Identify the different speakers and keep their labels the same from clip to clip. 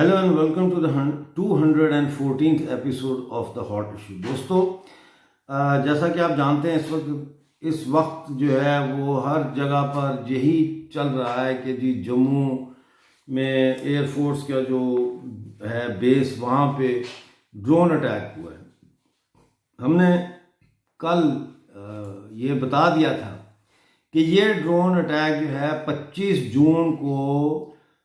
Speaker 1: Hello and welcome to the 214th episode of the hot issue. दोस्तों, जैसा कि आप जानते हैं इस वक्त जो है वो हर जगह पर यही चल रहा है कि जी जम्मू में एयरफोर्स का जो है बेस, वहाँ पे ड्रोन अटैक हुआ है। हमने कल ये बता दिया था कि ये ड्रोन अटैक जो है 25 जून को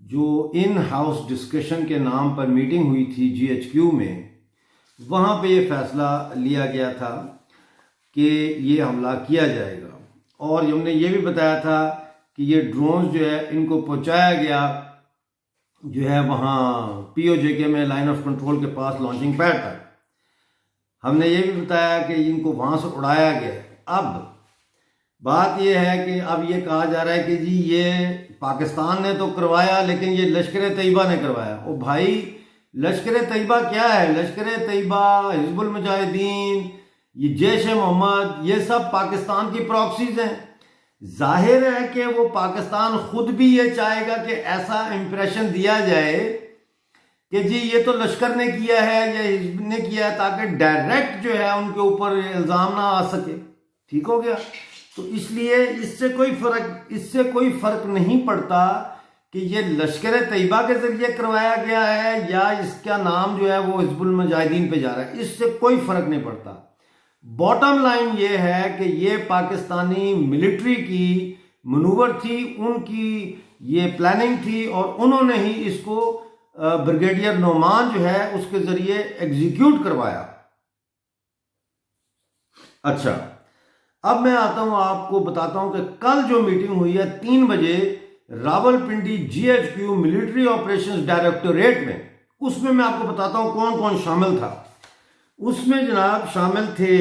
Speaker 1: जो इन हाउस डिस्कशन के नाम पर मीटिंग हुई थी GHQ में, वहाँ पे ये फैसला लिया गया था कि ये हमला किया जाएगा। और हमने ये भी बताया था कि ये ड्रोन्स जो है इनको पहुँचाया गया जो है वहाँ POJK में लाइन ऑफ कंट्रोल के पास लॉन्चिंग पैड तक। हमने ये भी बताया कि इनको वहाँ से उड़ाया गया। अब बात यह है कि अब ये कहा जा रहा है कि जी ये पाकिस्तान ने तो करवाया, लेकिन ये लश्कर तैयबा ने करवाया। ओ भाई, लश्कर तैयबा क्या है? लश्कर तैयबा, हिजबुल मुजाहिदीन, ये जैश मोहम्मद, ये सब पाकिस्तान की प्रॉक्सीज हैं। जाहिर है कि वो पाकिस्तान खुद भी ये चाहेगा कि ऐसा इंप्रेशन दिया जाए कि जी ये तो लश्कर ने किया है या हिजब ने किया है, ताकि डायरेक्ट जो है उनके ऊपर इल्ज़ाम ना आ सके। ठीक हो गया? तो इसलिए इससे कोई फर्क नहीं पड़ता कि ये लश्कर तैयबा के जरिए करवाया गया है या इसका नाम जो है वो हिजबुल मुजाहिदीन पे जा रहा है। इससे कोई फर्क नहीं पड़ता। बॉटम लाइन ये है कि ये पाकिस्तानी मिलिट्री की मनूवर थी, उनकी ये प्लानिंग थी और उन्होंने ही इसको ब्रिगेडियर नोमान जो है उसके जरिए एग्जीक्यूट करवाया। अच्छा, अब मैं आता हूं, आपको बताता हूं कि कल जो मीटिंग हुई है 3 बजे Rawalpindi GHQ military operations directorate में, उसमें मैं आपको बताता हूं कौन कौन शामिल था। उसमें जनाब शामिल थे,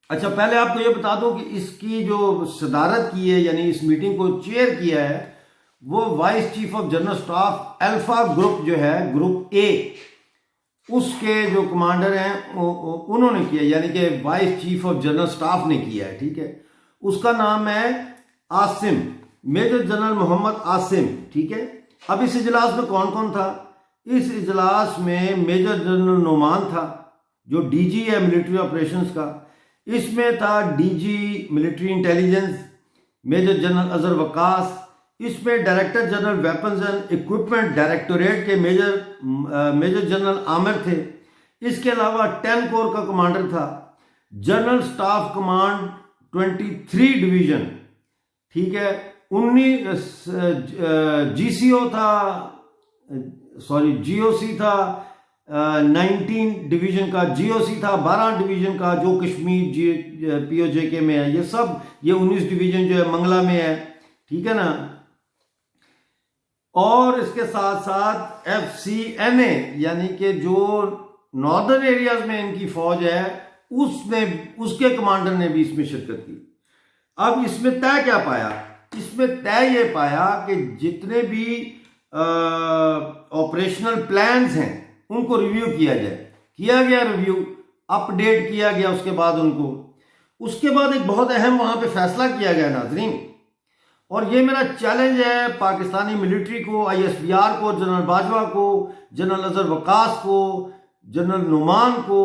Speaker 1: अच्छा पहले आपको ये बता दूं कि इसकी जो सदारत की है, यानी इस मीटिंग को चेयर किया है, वो vice chief of general staff alpha group जो है, ग्रुप A, उसके जो कमांडर हैं उन्होंने किया, यानी कि vice chief of general staff ने किया है। ठीक है, उसका नाम है आसिम, मेजर जनरल मोहम्मद आसिम। ठीक है, अब इस इजलास में कौन कौन था? इस इजलास में मेजर जनरल नोमान था जो DG है मिलिट्री ऑपरेशंस का। इसमें था DG military intelligence major general Azhar Waqas. इसमें director general weapons and equipment directorate के मेजर जनरल आमिर थे। इसके अलावा 10 कोर का कमांडर था, जनरल स्टाफ कमांड 23 डिवीजन। ठीक है, 19 GCO था, सॉरी GOC था, 19 डिवीजन का GOC था, 12 डिवीजन का जो कश्मीर POJK में है। ये सब, ये 19 डिवीजन जो है मंगला में है। ठीक है ना। और इसके साथ साथ FCNA, यानी कि जो नॉर्दर्न एरियाज में इनकी फौज है, उसके कमांडर ने भी इसमें शिरकत की। अब इसमें तय क्या पाया? इसमें तय ये पाया कि जितने भी ऑपरेशनल प्लान्स हैं उनको रिव्यू किया जाए। किया गया रिव्यू, अपडेट किया गया उसके बाद उनको। उसके बाद एक बहुत अहम वहां पे फैसला किया गया नाजरीन, और ये मेरा चैलेंज है पाकिस्तानी मिलिट्री को, ISPR को, जनरल बाजवा को, जनरल अजहर वकास को, जनरल नोमान को,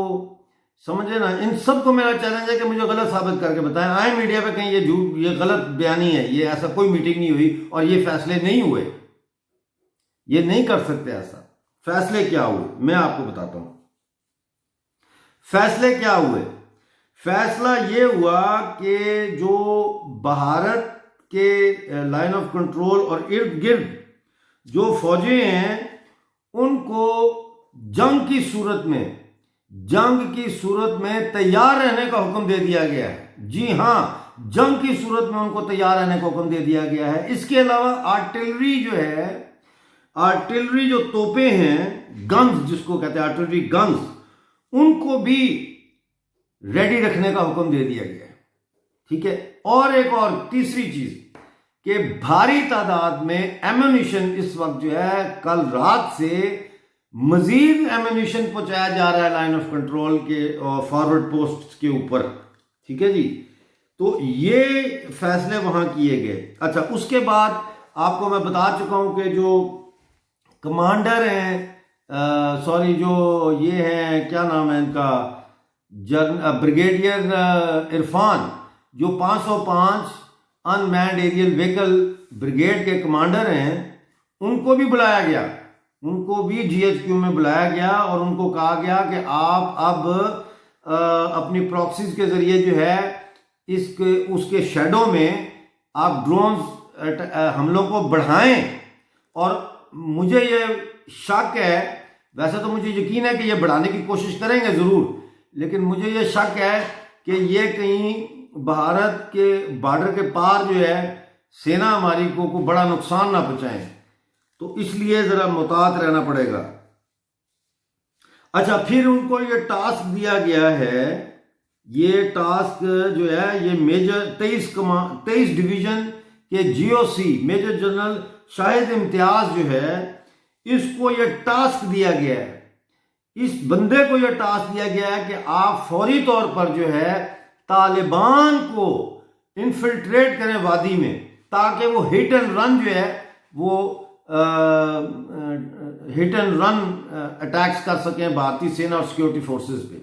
Speaker 1: समझे ना, इन सब को मेरा चैलेंज है कि मुझे गलत साबित करके बताएं। आए मीडिया पे कहीं ये गलत बयानी है, ये ऐसा कोई मीटिंग नहीं हुई और ये फैसले नहीं हुए। ये नहीं कर सकते ऐसा। फैसले क्या हुए मैं आपको बताता हूं। फैसले क्या हुए? फैसला ये हुआ कि जो भारत के लाइन ऑफ कंट्रोल और इर्द गिर्द जो फौजें हैं उनको जंग की सूरत में तैयार रहने का हुक्म दे दिया गया है। जी हां, जंग की सूरत में उनको तैयार रहने का हुक्म दे दिया गया है। इसके अलावा आर्टिलरी जो है, आर्टिलरी जो तोपें हैं, गन्स जिसको कहते हैं आर्टिलरी गन्स, उनको भी रेडी रखने का हुक्म दे दिया गया है। ठीक है, और एक और तीसरी चीज कि भारी तादाद में एम्यूनिशन इस वक्त जो है, कल रात से मजीद एम्यूनिशन पहुंचाया जा रहा है लाइन ऑफ कंट्रोल के फॉरवर्ड पोस्ट के ऊपर। ठीक है जी, तो ये फैसले वहां किए गए। अच्छा, उसके बाद आपको मैं बता चुका हूं कि जो कमांडर हैं, सॉरी जो ये हैं, क्या नाम है इनका, ब्रिगेडियर इरफान, जो 505 अनमैन्ड एरियल व्हीकल ब्रिगेड के कमांडर हैं, उनको भी बुलाया गया, उनको भी GHQ में बुलाया गया और उनको कहा गया कि आप अब अपनी प्रॉक्सीज के जरिए जो है उसके शेडो में आप ड्रोन्स हमलों को बढ़ाएं। और मुझे ये शक है, वैसे तो मुझे यकीन है कि ये बढ़ाने की कोशिश करेंगे ज़रूर, लेकिन मुझे ये शक है कि ये कहीं भारत के बॉर्डर के पार जो है सेना हमारी को बड़ा नुकसान ना पहुंचाएं, तो इसलिए ज़रा मुहतात रहना पड़ेगा। अच्छा, फिर उनको ये टास्क दिया गया है, ये टास्क जो है ये मेजर 23 डिवीजन के GOC major general Shahid Imtiaz जो है, इसको ये टास्क दिया गया है, इस बंदे को ये टास्क दिया गया है कि आप फौरी तौर पर जो है तालिबान को इन्फिल्ट्रेट करें वादी में, ताकि वो हिट एंड रन जो है वो हिट एंड रन अटैक्स कर सकें भारतीय सेना और सिक्योरिटी फोर्सेस पे।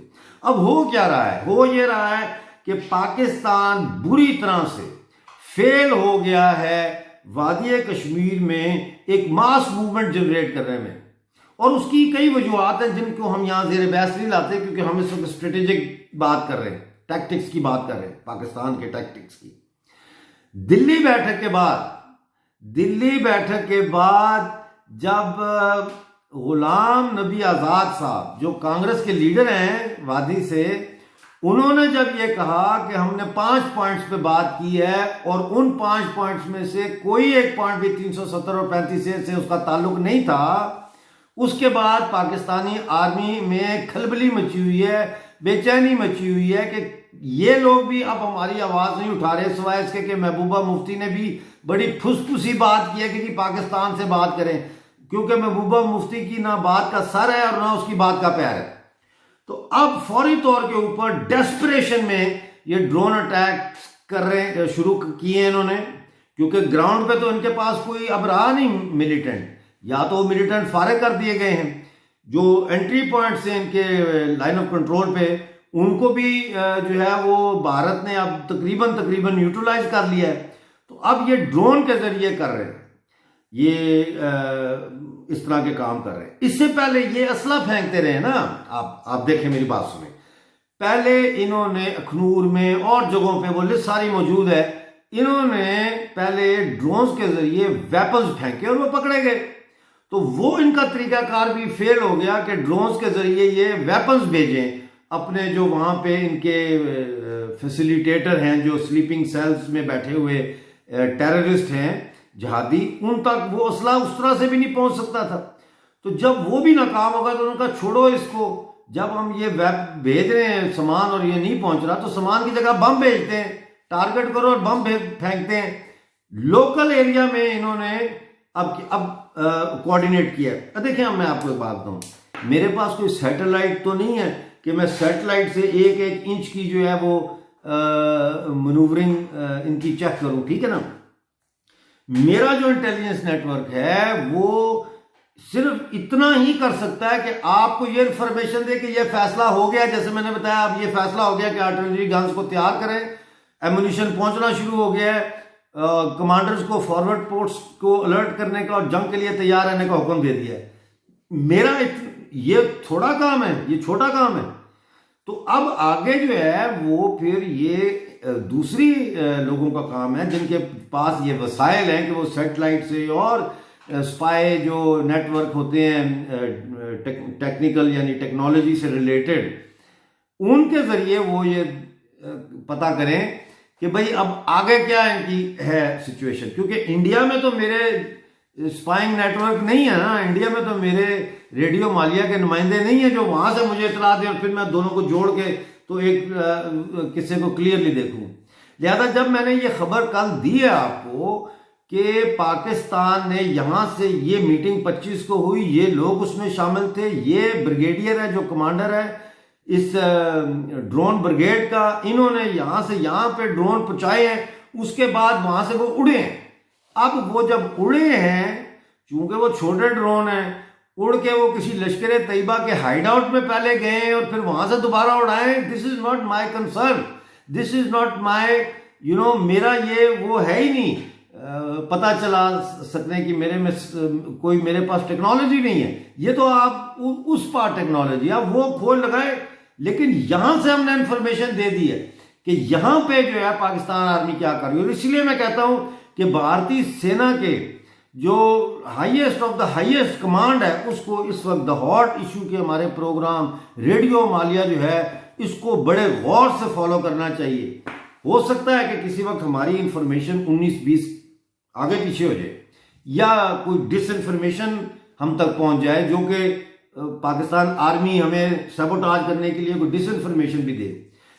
Speaker 1: अब हो क्या रहा है, हो ये रहा है कि पाकिस्तान बुरी तरह से फेल हो गया है वादी कश्मीर में एक मास मूवमेंट जनरेट करने में, और उसकी कई वजूहत हैं जिनको हम यहाँ ज़ेर बहस नहीं लाते, क्योंकि हम इस वक्त स्ट्रेटेजिक बात कर रहे हैं, टैक्टिक्स की बात कर रहे हैं, पाकिस्तान के टैक्टिक्स की। दिल्ली बैठक के बाद जब गुलाम नबी आज़ाद साहब जो कांग्रेस के लीडर हैं वादी से, उन्होंने जब ये कहा कि हमने 5 पॉइंट्स पे बात की है और उन 5 पॉइंट्स में से कोई एक पॉइंट भी 370 और 35 से उसका ताल्लुक नहीं था, उसके बाद पाकिस्तानी आर्मी में खलबली मची हुई है, बेचैनी मची हुई है कि ये लोग भी अब हमारी आवाज़ नहीं उठा रहे, सिवाय इसके कि महबूबा मुफ्ती ने भी बड़ी फुसफुसी बात की है कि पाकिस्तान से बात करें, क्योंकि महबूबा मुफ्ती की ना बात का सर है और ना उसकी बात का पैर है। तो अब फौरी तौर के ऊपर डेस्परेशन में ये ड्रोन अटैक शुरू किए इन्होंने, क्योंकि ग्राउंड पे तो इनके पास कोई अब रहा नहीं मिलिटेंट, या तो मिलिटेंट फारे कर दिए गए हैं, जो एंट्री पॉइंट से इनके लाइन ऑफ कंट्रोल पे उनको भी जो है वो भारत ने अब तकरीबन न्यूट्रलाइज कर लिया है। तो अब ये ड्रोन के जरिए कर रहे हैं, ये इस तरह के काम कर रहे हैं। इससे पहले ये असला फेंकते रहे ना, आप देखें मेरी बात सुने, पहले इन्होंने अखनूर में और जगहों पे वो लिस्ट सारी मौजूद है, इन्होंने पहले ड्रोन्स के जरिए वेपन्स फेंके और वो पकड़े गए। तो वो इनका तरीकाकार भी फेल हो गया कि ड्रोन्स के जरिए ये वेपन्स भेजें अपने जो वहां पे इनके फैसिलिटेटर हैं, जो स्लीपिंग सेल्स में बैठे हुए टेररिस्ट हैं जिहादी, उन तक वो असला उस तरह से भी नहीं पहुंच सकता था। तो जब वो भी नाकाम होगा तो उनका छोड़ो इसको, जब हम ये वेब भेज रहे हैं सामान और ये नहीं पहुंच रहा, तो सामान की जगह बम भेजते हैं, टारगेट करो और बम फेंकते हैं। लोकल एरिया में इन्होंने अब कोऑर्डिनेट किया। देखिए, अब मैं आपको एक बात बताऊं, मेरे पास कोई सैटेलाइट तो नहीं है कि मैं सैटेलाइट से एक इंच की जो है वो मनूवरिंग इनकी चेक करूं, ठीक है ना। मेरा जो इंटेलिजेंस नेटवर्क है वो सिर्फ इतना ही कर सकता है कि आपको ये इंफॉर्मेशन दे कि ये फैसला हो गया, जैसे मैंने बताया अब ये फैसला हो गया कि आर्टिलरी गन्स को तैयार करें, एमुनिशन पहुंचना शुरू हो गया है, कमांडर्स को फॉरवर्ड पोर्ट्स को अलर्ट करने का और जंग के लिए तैयार रहने का हुक्म दे दिया है। मेरा ये थोड़ा काम है, ये छोटा काम है। तो अब आगे जो है वो फिर ये दूसरी लोगों का काम है जिनके पास ये वसाइल हैं कि वो सैटेलाइट से और स्पाई जो नेटवर्क होते हैं टेक्निकल यानी टेक्नोलॉजी से रिलेटेड, उनके जरिए वो ये पता करें कि भाई अब आगे क्या इनकी है सिचुएशन। क्योंकि इंडिया में तो मेरे स्पाइंग नेटवर्क नहीं है ना, इंडिया में तो मेरे रेडियो मालिया के नुमाइंदे नहीं है जो वहां से मुझे इतला दें और फिर मैं दोनों को जोड़ के तो एक किस्से को क्लियरली देखूं। लिहाजा जब मैंने ये खबर कल दी है आपको कि पाकिस्तान ने यहां से ये मीटिंग 25 को हुई, ये लोग उसमें शामिल थे, ये ब्रिगेडियर है जो कमांडर है इस ड्रोन ब्रिगेड का, इन्होंने यहां से यहां पे ड्रोन पहुंचाए हैं, उसके बाद वहां से वो उड़े हैं। अब वो जब उड़े हैं चूंकि वो छोटे ड्रोन हैं, उड़ के वो किसी लश्कर तैयबा के हाइड आउट में पहले गए और फिर वहां से दोबारा उड़ाएं, this is not my concern, this is not my मेरा ये वो है ही नहीं पता चला सकने की मेरे पास टेक्नोलॉजी नहीं है। ये तो आप उस पार टेक्नोलॉजी आप वो खोल लगाए, लेकिन यहां से हमने इंफॉर्मेशन दे दी है कि यहां पे जो है पाकिस्तान आर्मी क्या कर रही है। और इसलिए मैं कहता हूं कि भारतीय सेना के जो highest of the highest command है उसको इस वक्त द हॉट इशू के हमारे प्रोग्राम रेडियो मालिया जो है इसको बड़े गौर से फॉलो करना चाहिए। हो सकता है कि किसी वक्त हमारी इंफॉर्मेशन 19-20 आगे पीछे हो जाए या कोई डिसइंफॉर्मेशन हम तक पहुंच जाए, जो कि पाकिस्तान आर्मी हमें सबोटाज करने के लिए कोई डिसइंफॉर्मेशन भी दे।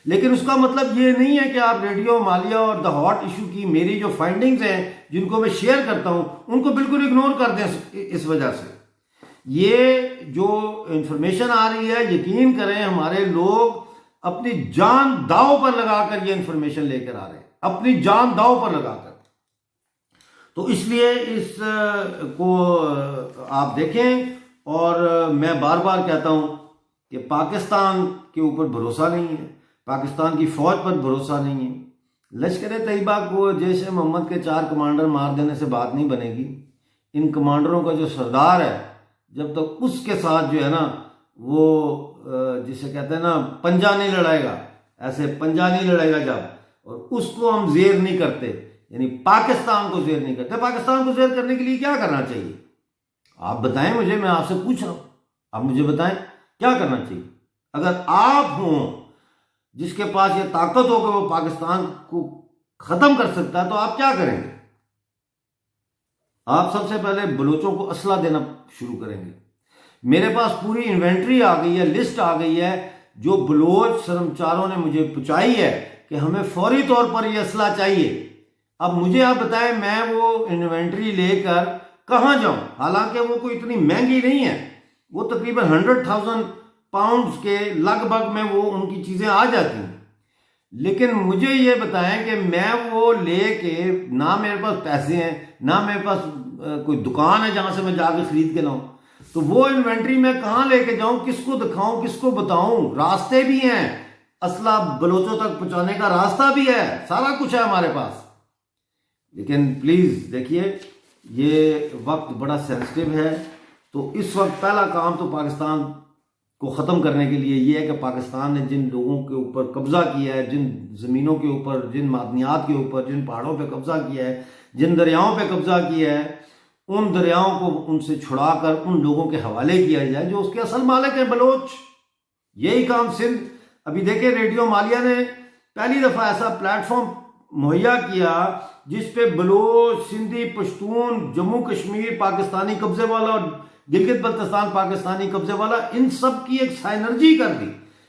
Speaker 1: लेकिन उसका मतलब ये नहीं है कि आप रेडियो मालिया और द हॉट इशू की मेरी जो फाइंडिंग्स हैं जिनको मैं शेयर करता हूं उनको बिल्कुल इग्नोर कर दें। इस वजह से ये जो इंफॉर्मेशन आ रही है, यकीन करें हमारे लोग अपनी जान दांव पर लगाकर ये इंफॉर्मेशन लेकर आ रहे हैं, अपनी जान दांव पर लगाकर। तो इसलिए इस को आप देखें। और मैं बार बार कहता हूं कि पाकिस्तान के ऊपर भरोसा नहीं है, पाकिस्तान की फौज पर भरोसा नहीं है। लश्कर तैयबा को जैश मोहम्मद के 4 कमांडर मार देने से बात नहीं बनेगी। इन कमांडरों का जो सरदार है, जब तक उसके साथ जो है ना वो जिसे कहते हैं ना पंजा नहीं लड़ाएगा, ऐसे पंजा नहीं लड़ाएगा जब, और उसको हम जेर नहीं करते, यानी पाकिस्तान को जेर नहीं करते। पाकिस्तान को जेर करने के लिए क्या करना चाहिए आप बताएं मुझे, मैं आपसे पूछ रहा हूं, आप मुझे बताएं क्या करना चाहिए। अगर आप हों जिसके पास ये ताकत हो कि वो पाकिस्तान को खत्म कर सकता है तो आप क्या करेंगे? आप सबसे पहले बलोचों को असला देना शुरू करेंगे। मेरे पास पूरी इन्वेंट्री आ गई है, लिस्ट आ गई है जो बलोच कर्मचारियों ने मुझे पहुंचाई है कि हमें फौरी तौर पर यह असला चाहिए। अब मुझे आप बताएं मैं वो इन्वेंट्री लेकर कहां जाऊं? हालांकि वो कोई इतनी महंगी नहीं है, वो तकरीबन 100,000 पाउंड्स के लगभग में वो उनकी चीजें आ जाती हैं। लेकिन मुझे ये बताएं कि मैं वो लेके, ना मेरे पास पैसे हैं, ना मेरे पास कोई दुकान है जहां से मैं जाके खरीद के लाऊं, तो वो इन्वेंट्री मैं कहां लेके जाऊं, किसको दिखाऊं, किसको बताऊं? रास्ते भी हैं, असला बलोचों तक पहुंचाने का रास्ता भी है, सारा कुछ है हमारे पास। लेकिन प्लीज देखिए ये वक्त बड़ा सेंसिटिव है, तो इस वक्त पहला काम तो पाकिस्तान को ख़त्म करने के लिए ये है कि पाकिस्तान ने जिन लोगों के ऊपर कब्जा किया है, जिन ज़मीनों के ऊपर, जिन मादनियात के ऊपर, जिन पहाड़ों पे कब्जा किया है, जिन दरियाओं पे कब्जा किया है, उन दरियाओं को उनसे छुड़ाकर उन लोगों के हवाले किया जाए जो उसके असल मालिक हैं, बलोच। यही काम सिंध, अभी देखिए रेडियो मालिया ने पहली दफ़ा ऐसा प्लेटफॉर्म मुहैया किया जिस पे बलोच, सिंधी, पश्तून, जम्मू कश्मीर पाकिस्तानी कब्जे वाला और गिलगित बल्तिस्तान पाकिस्तानी कब्जे वाला, इन सब की एक साइनर्जी कर दी,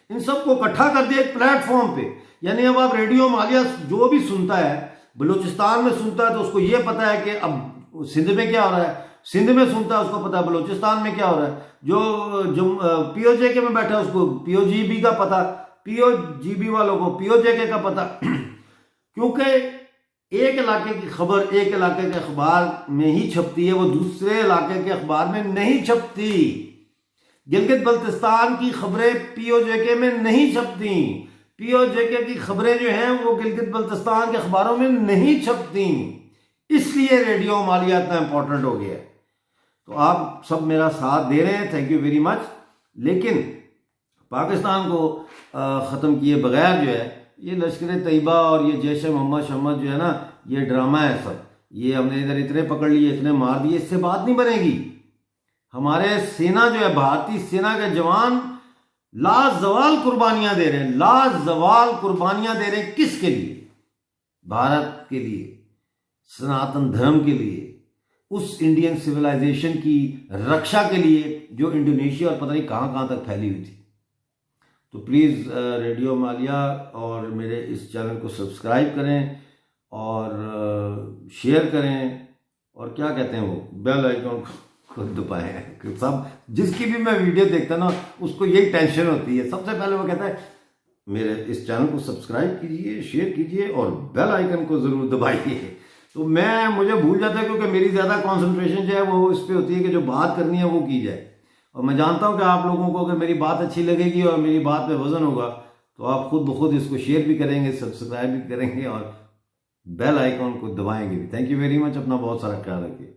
Speaker 1: इन सब को इकट्ठा कर दिया एक प्लेटफॉर्म पे। यानी अब आप रेडियो मालिया जो भी सुनता है, बलूचिस्तान में सुनता है तो उसको ये पता है कि अब सिंध में क्या हो रहा है, सिंध में सुनता है उसको पता है बलूचिस्तान में क्या हो रहा है, जो पीओजेके में बैठा है उसको पीओजीबी का पता, पीओजीबी वालों को पीओजेके का पता। क्योंकि एक इलाके की खबर एक इलाके के अखबार में ही छपती है, वो दूसरे इलाके के अखबार में नहीं छपती। गिलगित बल्तिस्तान की खबरें पीओजेके में नहीं छपती, पीओजेके की खबरें जो हैं वो गिलगित बल्तिस्तान के अखबारों में नहीं छपती। इसलिए रेडियो मालिया इतना इंपॉर्टेंट हो गया है। तो आप सब मेरा साथ दे रहे हैं, थैंक यू वेरी मच। लेकिन पाकिस्तान को ख़त्म किए बगैर जो है ये लश्कर तैयबा और ये जैश मोहम्मद शम्मद जो है ना, ये ड्रामा है सब। ये हमने इधर इतने पकड़ लिए, इतने मार दिए, इससे बात नहीं बनेगी। हमारे सेना जो है, भारतीय सेना के जवान लाजवाल कुर्बानियां दे रहे हैं, लाजवाल कुर्बानियां दे रहे हैं। किसके लिए? भारत के लिए, सनातन धर्म के लिए, उस इंडियन सिविलाइजेशन की रक्षा के लिए जो इंडोनेशिया और पता नहीं कहां कहां तक फैली हुई थी। तो प्लीज़ रेडियो मालिया और मेरे इस चैनल को सब्सक्राइब करें और शेयर करें, और क्या कहते हैं वो बेल आइकन को दबाएं। सब जिसकी भी मैं वीडियो देखता ना उसको यही टेंशन होती है, सबसे पहले वो कहता है मेरे इस चैनल को सब्सक्राइब कीजिए, शेयर कीजिए और बेल आइकन को ज़रूर दबाइए। तो मुझे भूल जाता है, क्योंकि मेरी ज़्यादा कंसंट्रेशन जो है वो इस पे होती है कि जो बात करनी है वो की जाए। और मैं जानता हूँ कि आप लोगों को अगर मेरी बात अच्छी लगेगी और मेरी बात में वजन होगा तो आप खुद ब खुद इसको शेयर भी करेंगे, सब्सक्राइब भी करेंगे और बेल आइकॉन को दबाएंगे भी। Thank you very much. अपना बहुत सारा ख्याल रखिए।